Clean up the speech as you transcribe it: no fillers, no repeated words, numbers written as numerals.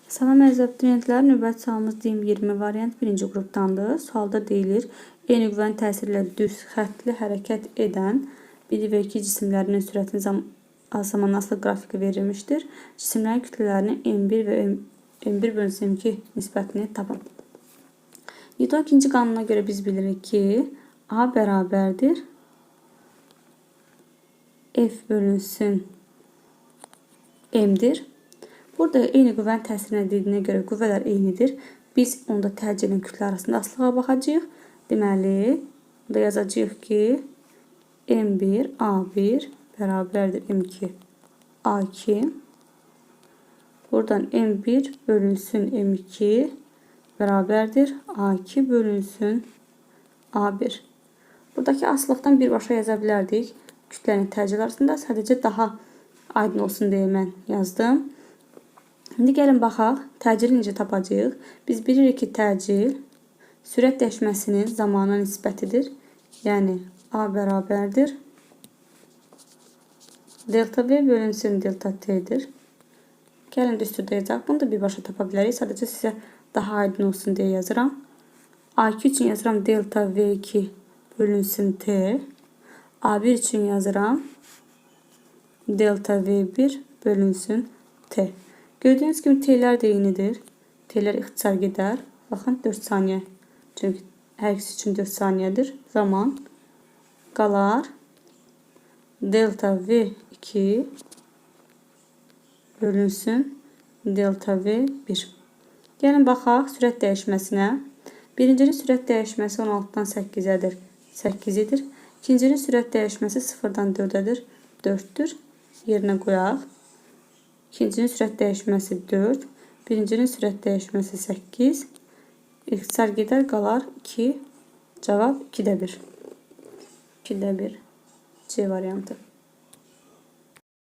Salam əziz abituriyentlər, növbəti sualımız DİM 20 variant 1-ci qrupdandır. Sualda deyilir, eyni qüvvənin təsiri ilə düz xəttli hərəkət edən 1 və 2 cisimlərinin sürətinin zamanaslı qrafiki verilmişdir. Cisimlərin kütlələrinin M1 və M1/M2 nisbətini tapın. Newton ikinci qanununa görə biz bilirik ki, A bərabərdir F bölünsün M'dir. Burada eyni qüvvənin təsirinə dediyinə görə qüvvələr eynidir. Biz onda təcilin kütlə arasında asılığa baxacağıq. Deməli, burada yazacağıq ki, M1 A1 bərabərdir M2 A2. Buradan M1 bölünsün M2 bərabərdir A2 bölünsün A1. Buradakı asılıqdan birbaşa yaza bilərdik. Kütlənin təcil arasında sadəcə daha aydın olsun deyə mən yazdım. İndi gəlin baxaq, təcili necə tapacağıq? Biz bilirik ki, təcil sürət dəyişməsinin zamana nisbətidir. Yəni, A bərabərdir delta V bölünsün delta T'dir. Gəlin düsturda yazaq. Bunu da birbaşa tapa bilərik. Sadəcə sizə daha aydın olsun deyə yazıram. A2 üçün yazıram delta V2 bölünsün T. A1 üçün yazıram delta V1 bölünsün T. Gördüyünüz kimi T'lər də eynidir. T'lər ixtisar gedər. Baxın 4 saniyə. Çünki hər ikisi üçün 4 saniyədir. Zaman qalar delta V2 bölünsün delta V1. Gəlin baxaq sürət dəyişməsinə. Birincinin sürət dəyişməsi 16-dan 8-ədir. 8 edir. İkincinin sürət dəyişməsi 0-dan 4-ədir. 4-dür. Yerinə qoyaq. İkincinin sürət dəyişməsi 4. Birincinin sürət dəyişməsi 8. İxtisar gedər, qalar 2. Cavab 2-də 1. 2-də 1. C variantı.